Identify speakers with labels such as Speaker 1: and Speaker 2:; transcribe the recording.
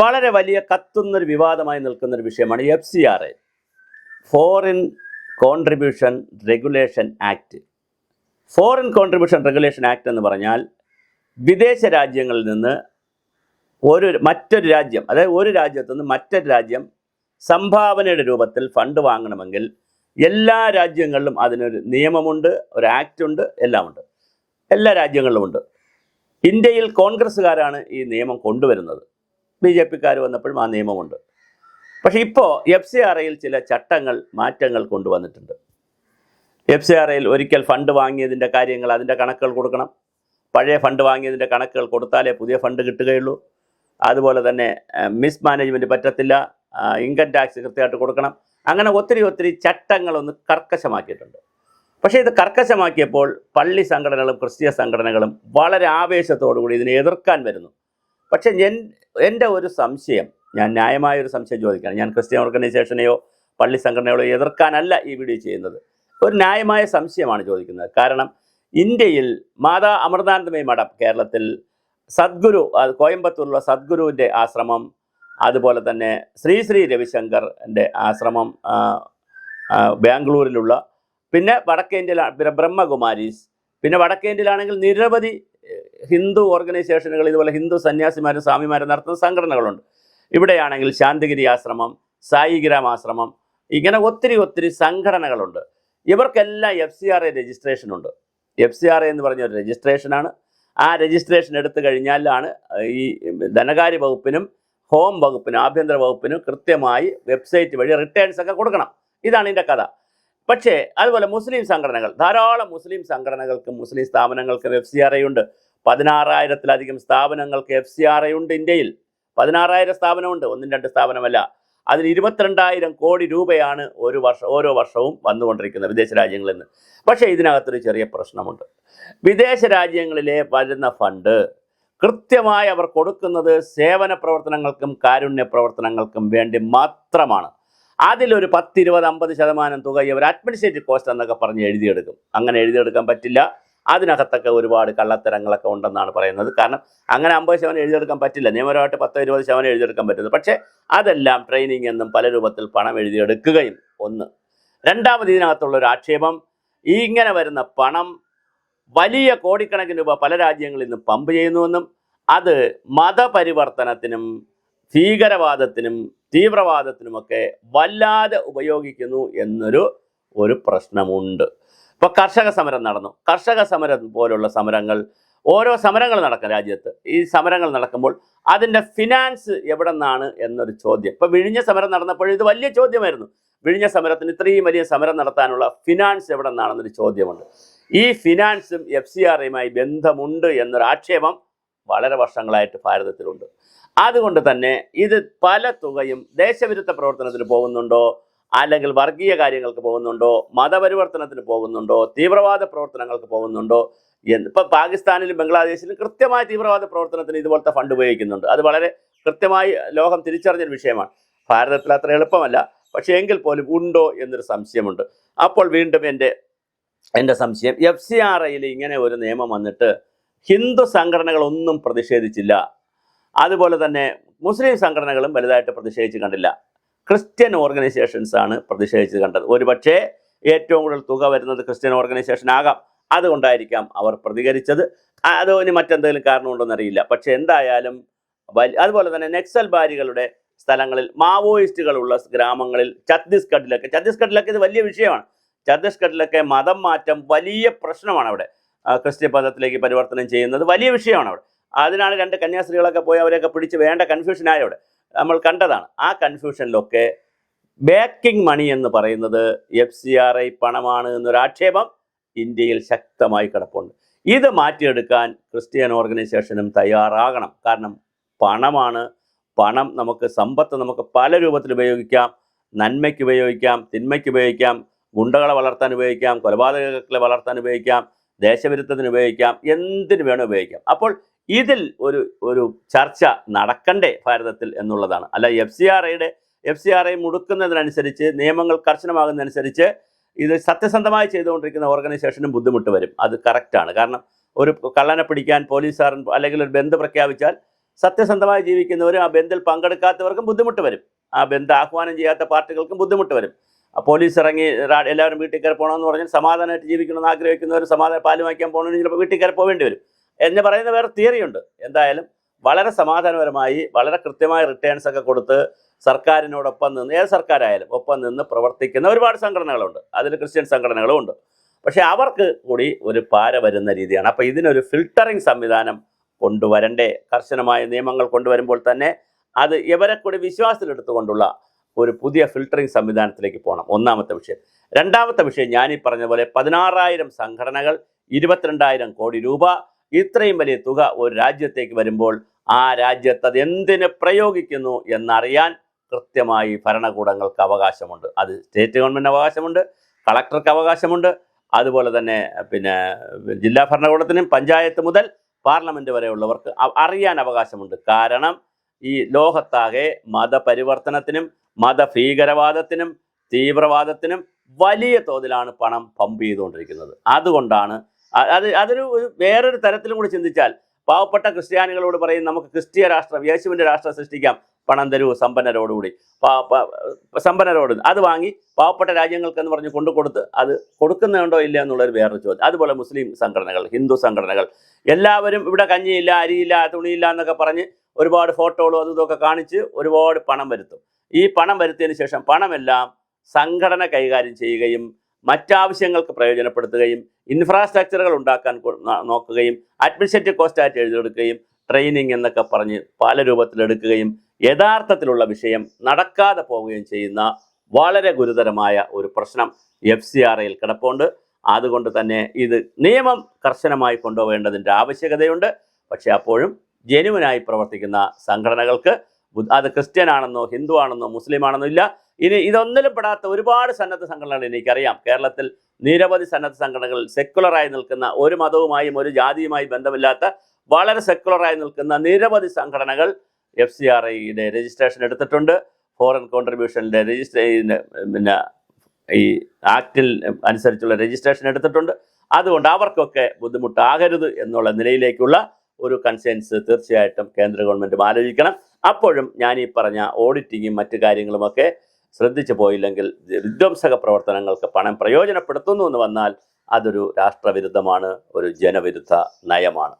Speaker 1: വളരെ വലിയ കത്തുന്നൊരു വിവാദമായി നിൽക്കുന്നൊരു വിഷയമാണ് FCRA, foreign contribution regulation act. Foreign contribution regulation act എന്ന് പറഞ്ഞാൽ വിദേശ രാജ്യങ്ങളിൽ നിന്ന് മറ്റൊരു രാജ്യം, അതായത് ഒരു രാജ്യത്തു നിന്ന് മറ്റൊരു രാജ്യം സംഭാവനയുടെ രൂപത്തിൽ ഫണ്ട് വാങ്ങണമെങ്കിൽ എല്ലാ രാജ്യങ്ങളിലും അതിനൊരു നിയമമുണ്ട്, ഒരു ആക്റ്റുണ്ട്, എല്ലാമുണ്ട്. എല്ലാ രാജ്യങ്ങളിലുമുണ്ട്. ഇന്ത്യയിൽ കോൺഗ്രസ്സുകാരാണ് ഈ നിയമം കൊണ്ടുവരുന്നത്. BJPക്കാർ വന്നപ്പോഴും ആ നിയമമുണ്ട്. പക്ഷേ ഇപ്പോൾ FCRAയിൽ ചില മാറ്റങ്ങൾ കൊണ്ടുവന്നിട്ടുണ്ട്. FCRAയിൽ ഒരിക്കൽ ഫണ്ട് വാങ്ങിയതിൻ്റെ കാര്യങ്ങൾ, അതിൻ്റെ കണക്കുകൾ കൊടുക്കണം. പഴയ ഫണ്ട് വാങ്ങിയതിൻ്റെ കണക്കുകൾ കൊടുത്താലേ പുതിയ ഫണ്ട് കിട്ടുകയുള്ളൂ. അതുപോലെ തന്നെ മിസ്മാനേജ്മെൻറ്റ് പറ്റത്തില്ല, ഇൻകം ടാക്സ് കൃത്യമായിട്ട് കൊടുക്കണം. അങ്ങനെ ഒത്തിരി ചട്ടങ്ങളൊന്ന് കർക്കശമാക്കിയിട്ടുണ്ട്. പക്ഷേ ഇത് കർക്കശമാക്കിയപ്പോൾ പള്ളി സംഘടനകളും ക്രിസ്തീയ സംഘടനകളും വളരെ ആവേശത്തോടുകൂടി ഇതിനെ എതിർക്കാൻ വരുന്നു. പക്ഷേ എൻ്റെ ഒരു സംശയം, ഞാൻ ന്യായമായൊരു സംശയം ചോദിക്കുകയാണ്. ഞാൻ ക്രിസ്ത്യൻ ഓർഗനൈസേഷനെയോ പള്ളി സംഘടനകളോ എതിർക്കാനല്ല ഈ വീഡിയോ ചെയ്യുന്നത്. ഒരു ന്യായമായ സംശയമാണ് ചോദിക്കുന്നത്. കാരണം ഇന്ത്യയിൽ മാതാ അമൃതാനന്ദമയി മഠം, കേരളത്തിൽ സദ്ഗുരു, കോയമ്പത്തൂരിലുള്ള സദ്ഗുരുവിൻ്റെ ആശ്രമം, അതുപോലെ തന്നെ ശ്രീ രവിശങ്കറിൻ്റെ ആശ്രമം ബാംഗ്ലൂരിലുള്ള, പിന്നെ വടക്കേ ഇന്ത്യയിൽ ബ്രഹ്മകുമാരീസ്, പിന്നെ വടക്കേ ഇന്ത്യയിലാണെങ്കിൽ നിരവധി ഹിന്ദു ഓർഗനൈസേഷനുകൾ, ഇതുപോലെ ഹിന്ദു സന്യാസിമാരും സ്വാമിമാരും നടത്തുന്ന സംഘടനകളുണ്ട്. ഇവിടെയാണെങ്കിൽ ശാന്തിഗിരി ആശ്രമം, സായിഗ്രാം ആശ്രമം, ഇങ്ങനെ ഒത്തിരി സംഘടനകളുണ്ട്. ഇവർക്കെല്ലാം FCRA രജിസ്ട്രേഷനുണ്ട്. FCRA എന്ന് പറഞ്ഞ ഒരു രജിസ്ട്രേഷനാണ്. ആ രജിസ്ട്രേഷൻ എടുത്തു കഴിഞ്ഞാലാണ് ഈ ധനകാര്യ വകുപ്പിനും ഹോം വകുപ്പിനും ആഭ്യന്തര വകുപ്പിനും കൃത്യമായി വെബ്സൈറ്റ് വഴി റിട്ടേൺസ് ഒക്കെ കൊടുക്കണം. ഇതാണ് ഇതിൻ്റെ കഥ. പക്ഷേ അതുപോലെ മുസ്ലിം സംഘടനകൾ, ധാരാളം മുസ്ലിം സംഘടനകൾക്കും മുസ്ലിം സ്ഥാപനങ്ങൾക്കും FCRA ഉണ്ട്. 16,000-ലധികം സ്ഥാപനങ്ങൾക്ക് FCRA ഉണ്ട് ഇന്ത്യയിൽ. 16,000 സ്ഥാപനമുണ്ട്, 1-2 സ്ഥാപനമല്ല. അതിൽ 22,000 കോടി രൂപയാണ് ഓരോ വർഷവും വന്നുകൊണ്ടിരിക്കുന്നത് വിദേശ രാജ്യങ്ങളിൽ നിന്ന്. പക്ഷേ ഇതിനകത്തൊരു ചെറിയ പ്രശ്നമുണ്ട്. വിദേശ രാജ്യങ്ങളിലെ വരുന്ന ഫണ്ട് കൃത്യമായി അവർ കൊടുക്കുന്നത് സേവന പ്രവർത്തനങ്ങൾക്കും കാരുണ്യ പ്രവർത്തനങ്ങൾക്കും വേണ്ടി മാത്രമാണ്. അതിലൊരു 10, 20, 50% തുക ഇവർ അഡ്മിനിസ്ട്രേറ്റീവ് കോസ്റ്റ് എന്നൊക്കെ പറഞ്ഞ് എഴുതിയെടുക്കും. അങ്ങനെ എഴുതിയെടുക്കാൻ പറ്റില്ല. അതിനകത്തൊക്കെ ഒരുപാട് കള്ളത്തരങ്ങളൊക്കെ ഉണ്ടെന്നാണ് പറയുന്നത്. കാരണം അങ്ങനെ 50% എഴുതിയെടുക്കാൻ പറ്റില്ല. നിയമപരമായിട്ട് 10-20% എഴുതിയെടുക്കാൻ പറ്റുന്നത്. പക്ഷേ അതെല്ലാം ട്രെയിനിങ് എന്നും പല രൂപത്തിൽ പണം എഴുതിയെടുക്കുകയും ഒന്ന്. രണ്ടാമത് ഇതിനകത്തുള്ളൊരു ആക്ഷേപം, ഇങ്ങനെ വരുന്ന പണം വലിയ കോടിക്കണക്കിന് രൂപ പല രാജ്യങ്ങളിൽ നിന്ന് പമ്പ് ചെയ്യുന്നുവെന്നും അത് മതപരിവർത്തനത്തിനും ഭീകരവാദത്തിനും തീവ്രവാദത്തിനുമൊക്കെ വല്ലാതെ ഉപയോഗിക്കുന്നു എന്നൊരു പ്രശ്നമുണ്ട്. ഇപ്പോൾ കർഷക സമരം നടന്നു. കർഷക സമരം പോലുള്ള സമരങ്ങൾ, ഓരോ സമരങ്ങൾ നടക്കും രാജ്യത്ത്. ഈ സമരങ്ങൾ നടക്കുമ്പോൾ അതിൻ്റെ ഫിനാൻസ് എവിടെ നിന്നാണ് എന്നൊരു ചോദ്യം. ഇപ്പോൾ വിഴിഞ്ഞ സമരം നടന്നപ്പോൾ ഇത് വലിയ ചോദ്യമായിരുന്നു. വിഴിഞ്ഞ സമരത്തിന് ഇത്രയും വലിയ സമരം നടത്താനുള്ള ഫിനാൻസ് എവിടെ നിന്നാണെന്നൊരു ചോദ്യമുണ്ട്. ഈ ഫിനാൻസും FCRAയുമായി ബന്ധമുണ്ട് എന്നൊരു ആക്ഷേപം വളരെ വർഷങ്ങളായിട്ട് ഭാരതത്തിലുണ്ട്. അതുകൊണ്ട് തന്നെ ഇത് പല തുകയും ദേശവിരുദ്ധ പ്രവർത്തനത്തിന് പോകുന്നുണ്ടോ, അല്ലെങ്കിൽ വർഗീയ കാര്യങ്ങൾക്ക് പോകുന്നുണ്ടോ, മതപരിവർത്തനത്തിന് പോകുന്നുണ്ടോ, തീവ്രവാദ പ്രവർത്തനങ്ങൾക്ക് പോകുന്നുണ്ടോ എന്ന്. ഇപ്പം പാകിസ്ഥാനിലും ബംഗ്ലാദേശിലും കൃത്യമായ തീവ്രവാദ പ്രവർത്തനത്തിന് ഇതുപോലത്തെ ഫണ്ട് ഉപയോഗിക്കുന്നുണ്ട്. അത് വളരെ കൃത്യമായി ലോകം തിരിച്ചറിഞ്ഞൊരു വിഷയമാണ്. ഭാരതത്തിൽ അത്ര എളുപ്പമല്ല. പക്ഷേ എങ്കിൽ പോലും ഉണ്ടോ എന്നൊരു സംശയമുണ്ട്. അപ്പോൾ വീണ്ടും എൻ്റെ സംശയം, FCRAയിൽ ഇങ്ങനെ ഒരു നിയമം വന്നിട്ട് ഹിന്ദു സംഘടനകളൊന്നും പ്രതിഷേധിച്ചില്ല. അതുപോലെ തന്നെ മുസ്ലിം സംഘടനകളും വലുതായിട്ട് പ്രതിഷേധിച്ച് കണ്ടില്ല. ക്രിസ്ത്യൻ ഓർഗനൈസേഷൻസ് ആണ് പ്രതിഷേധിച്ച് കണ്ടത്. ഒരുപക്ഷേ ഏറ്റവും കൂടുതൽ തുക വരുന്നത് ക്രിസ്ത്യൻ ഓർഗനൈസേഷൻ ആകാം. അതുകൊണ്ടായിരിക്കാം അവർ പ്രതികരിച്ചത്. അതോ ഇനി മറ്റെന്തെങ്കിലും കാരണമുണ്ടോയെന്നറിയില്ല. പക്ഷേ എന്തായാലും അതുപോലെ തന്നെ നക്സൽ ബാരികളുടെ സ്ഥലങ്ങളിൽ, മാവോയിസ്റ്റുകളുള്ള ഗ്രാമങ്ങളിൽ, ഛത്തീസ്ഗഡിലൊക്കെ ഇത് വലിയ വിഷയമാണ്. ഛത്തീസ്ഗഡിലൊക്കെ മതം മാറ്റം വലിയ പ്രശ്നമാണ്. അവിടെ ക്രിസ്ത്യൻ മതത്തിലേക്ക് പരിവർത്തനം ചെയ്യുന്നത് വലിയ വിഷയമാണ് അവിടെ. അതിനാണ് 2 കന്യാസ്ത്രീകളൊക്കെ പോയി അവരെയൊക്കെ പിടിച്ച് വേണ്ട കൺഫ്യൂഷനായി അവിടെ നമ്മൾ കണ്ടതാണ്. ആ കൺഫ്യൂഷനിലൊക്കെ ബാക്കിംഗ് മണി എന്ന് പറയുന്നത് FCRA പണമാണ് എന്നൊരു ആക്ഷേപം ഇന്ത്യയിൽ ശക്തമായി കിടപ്പുണ്ട്. ഇത് മാറ്റിയെടുക്കാൻ ക്രിസ്ത്യൻ ഓർഗനൈസേഷനും തയ്യാറാകണം. കാരണം പണമാണ്. പണം സമ്പത്ത് നമുക്ക് പല രൂപത്തിൽ ഉപയോഗിക്കാം. നന്മയ്ക്ക് ഉപയോഗിക്കാം, തിന്മയ്ക്ക് ഉപയോഗിക്കാം, ഗുണ്ടകളെ വളർത്താൻ ഉപയോഗിക്കാം, കൊലപാതകങ്ങളെ വളർത്താൻ ഉപയോഗിക്കാം, ദേശവിരുദ്ധത്തിന് ഉപയോഗിക്കാം, എന്തിനു വേണം ഉപയോഗിക്കാം. അപ്പോൾ ഇതിൽ ഒരു ചർച്ച നടക്കണ്ടേ ഭാരതത്തിൽ എന്നുള്ളതാണ്. അല്ല FCRA മുടുക്കുന്നതിനനുസരിച്ച്, നിയമങ്ങൾ കർശനമാകുന്നതനുസരിച്ച് ഇത് സത്യസന്ധമായി ചെയ്തുകൊണ്ടിരിക്കുന്ന ഓർഗനൈസേഷനും ബുദ്ധിമുട്ട് വരും. അത് കറക്റ്റാണ്. കാരണം ഒരു കള്ളനെ പിടിക്കാൻ പോലീസുകാരൻ അല്ലെങ്കിൽ ഒരു ബന്ദ് പ്രഖ്യാപിച്ചാൽ സത്യസന്ധമായി ജീവിക്കുന്നവരും ആ ബന്ദിൽ പങ്കെടുക്കാത്തവർക്കും ബുദ്ധിമുട്ട് വരും. ആ ബന്ദ് ആഹ്വാനം ചെയ്യാത്ത പാർട്ടികൾക്കും ബുദ്ധിമുട്ട് വരും. പോലീസ് ഇറങ്ങി എല്ലാവരും വീട്ടിൽ കയറി പോകണമെന്ന് പറഞ്ഞാൽ സമാധാനമായിട്ട് ജീവിക്കണമെന്ന് ആഗ്രഹിക്കുന്നവർ സമാധാനം പാല് വാങ്ങിക്കാൻ പോകണമെങ്കിൽ ചിലപ്പോൾ വീട്ടിൽ കയറി പോകേണ്ടി വരും എന്ന് പറയുന്ന വേറെ തിയറിയുണ്ട്. എന്തായാലും വളരെ സമാധാനപരമായി വളരെ കൃത്യമായ റിട്ടേൺസ് ഒക്കെ കൊടുത്ത് സർക്കാരിനോടൊപ്പം നിന്ന്, ഏത് സർക്കാരായാലും ഒപ്പം നിന്ന് പ്രവർത്തിക്കുന്ന ഒരുപാട് സംഘടനകളുണ്ട്. അതിൽ ക്രിസ്ത്യൻ സംഘടനകളും ഉണ്ട്. പക്ഷേ അവർക്ക് കൂടി ഒരു പാര വരുന്ന രീതിയാണ്. അപ്പോൾ ഇതിനൊരു ഫിൽട്ടറിങ് സംവിധാനം കൊണ്ടുവരണ്ടേ? കർശനമായ നിയമങ്ങൾ കൊണ്ടുവരുമ്പോൾ തന്നെ അത് ഇവരെ കൂടി വിശ്വാസത്തിലെടുത്തുകൊണ്ടുള്ള ഒരു പുതിയ ഫിൽട്ടറിങ് സംവിധാനത്തിലേക്ക് പോകണം. ഒന്നാമത്തെ വിഷയം. രണ്ടാമത്തെ വിഷയം, ഞാനീ പറഞ്ഞ പോലെ 16,000 സംഘടനകൾ, 22,000 കോടി രൂപ, ഇത്രയും വലിയ തുക ഒരു രാജ്യത്തേക്ക് വരുമ്പോൾ ആ രാജ്യത്ത് അത് എന്തിന് പ്രയോഗിക്കുന്നു എന്നറിയാൻ കൃത്യമായി ഭരണകൂടങ്ങൾക്ക് അവകാശമുണ്ട്. അത് സ്റ്റേറ്റ് ഗവൺമെൻറ് അവകാശമുണ്ട്, കളക്ടർക്ക് അവകാശമുണ്ട്, അതുപോലെ തന്നെ ജില്ലാ ഭരണകൂടത്തിനും പഞ്ചായത്ത് മുതൽ പാർലമെൻറ്റ് വരെയുള്ളവർക്ക് അറിയാൻ അവകാശമുണ്ട്. കാരണം ഈ ലോകത്താകെ മതപരിവർത്തനത്തിനും മതഭീകരവാദത്തിനും തീവ്രവാദത്തിനും വലിയ തോതിലാണ് പണം പമ്പ് ചെയ്തുകൊണ്ടിരിക്കുന്നത്. അതുകൊണ്ടാണ് അതൊരു വേറൊരു തരത്തിലും കൂടി ചിന്തിച്ചാൽ, പാവപ്പെട്ട ക്രിസ്ത്യാനികളോട് പറയും നമുക്ക് ക്രിസ്തീയ രാഷ്ട്രം, യേശുവിൻ്റെ രാഷ്ട്രം സൃഷ്ടിക്കാം, പണം തരൂ സമ്പന്നരോടുകൂടി, സമ്പന്നരോട് അത് വാങ്ങി പാവപ്പെട്ട രാജ്യങ്ങൾക്കെന്ന് പറഞ്ഞ് കൊടുത്ത് അത് കൊടുക്കുന്നുണ്ടോ ഇല്ല എന്നുള്ളൊരു വേറൊരു ചോദ്യം. അതുപോലെ മുസ്ലിം സംഘടനകൾ, ഹിന്ദു സംഘടനകൾ എല്ലാവരും ഇവിടെ കഞ്ഞിയില്ല, അരിയില്ല, തുണിയില്ല എന്നൊക്കെ പറഞ്ഞ് ഒരുപാട് ഫോട്ടോകളും അതും ഇതൊക്കെ കാണിച്ച് ഒരുപാട് പണം വരുത്തും. ഈ പണം വരുത്തിയതിന് ശേഷം പണമെല്ലാം സംഘടന കൈകാര്യം ചെയ്യുകയും മറ്റാവശ്യങ്ങൾക്ക് പ്രയോജനപ്പെടുത്തുകയും ഇൻഫ്രാസ്ട്രക്ചറുകൾ ഉണ്ടാക്കാൻ നോക്കുകയും അഡ്മിനിസ്ട്രേറ്റീവ് കോസ്റ്റായിട്ട് എഴുതിയെടുക്കുകയും ട്രെയിനിങ് എന്നൊക്കെ പറഞ്ഞ് പല രൂപത്തിലെടുക്കുകയും യഥാർത്ഥത്തിലുള്ള വിഷയം നടക്കാതെ പോവുകയും ചെയ്യുന്ന വളരെ ഗുരുതരമായ ഒരു പ്രശ്നം FCRAയിൽ കിടപ്പുണ്ട്. അതുകൊണ്ട് തന്നെ ഇത് നിയമം കർശനമായി കൊണ്ടുപോകേണ്ടതിൻ്റെ ആവശ്യകതയുണ്ട്. പക്ഷേ അപ്പോഴും ജെനുവിനായി പ്രവർത്തിക്കുന്ന സംഘടനകൾക്ക്, അത് ക്രിസ്ത്യൻ ആണെന്നോ ഹിന്ദു ആണെന്നോ മുസ്ലിം ആണെന്നോ ഇല്ല, ഇനി ഇതൊന്നിലും പെടാത്ത ഒരുപാട് സന്നദ്ധ സംഘടനകൾ എനിക്കറിയാം. കേരളത്തിൽ നിരവധി സന്നദ്ധ സംഘടനകൾ സെക്കുലറായി നിൽക്കുന്ന, ഒരു മതവുമായും ഒരു ജാതിയുമായി ബന്ധമില്ലാത്ത വളരെ സെക്കുലറായി നിൽക്കുന്ന നിരവധി സംഘടനകൾ FCRAയുടെ രജിസ്ട്രേഷൻ എടുത്തിട്ടുണ്ട്. ഫോറിൻ കോൺട്രിബ്യൂഷനിലെ ഈ ആക്റ്റിൽ അനുസരിച്ചുള്ള രജിസ്ട്രേഷൻ എടുത്തിട്ടുണ്ട്. അതുകൊണ്ട് അവർക്കൊക്കെ ബുദ്ധിമുട്ടാകരുത് എന്നുള്ള നിലയിലേക്കുള്ള ഒരു കൺസേൺസ് തീർച്ചയായിട്ടും കേന്ദ്ര ഗവൺമെൻറ്റും ആലോചിക്കണം. അപ്പോഴും ഞാൻ ഈ പറഞ്ഞ ഓഡിറ്റിങ്ങും മറ്റു കാര്യങ്ങളുമൊക്കെ ശ്രദ്ധിച്ചു പോയില്ലെങ്കിൽ വിധ്വംസക പ്രവർത്തനങ്ങൾക്ക് പണം പ്രയോജനപ്പെടുത്തുന്നു എന്ന് വന്നാൽ അതൊരു രാഷ്ട്രവിരുദ്ധമാണ്, ഒരു ജനവിരുദ്ധ നയമാണ്.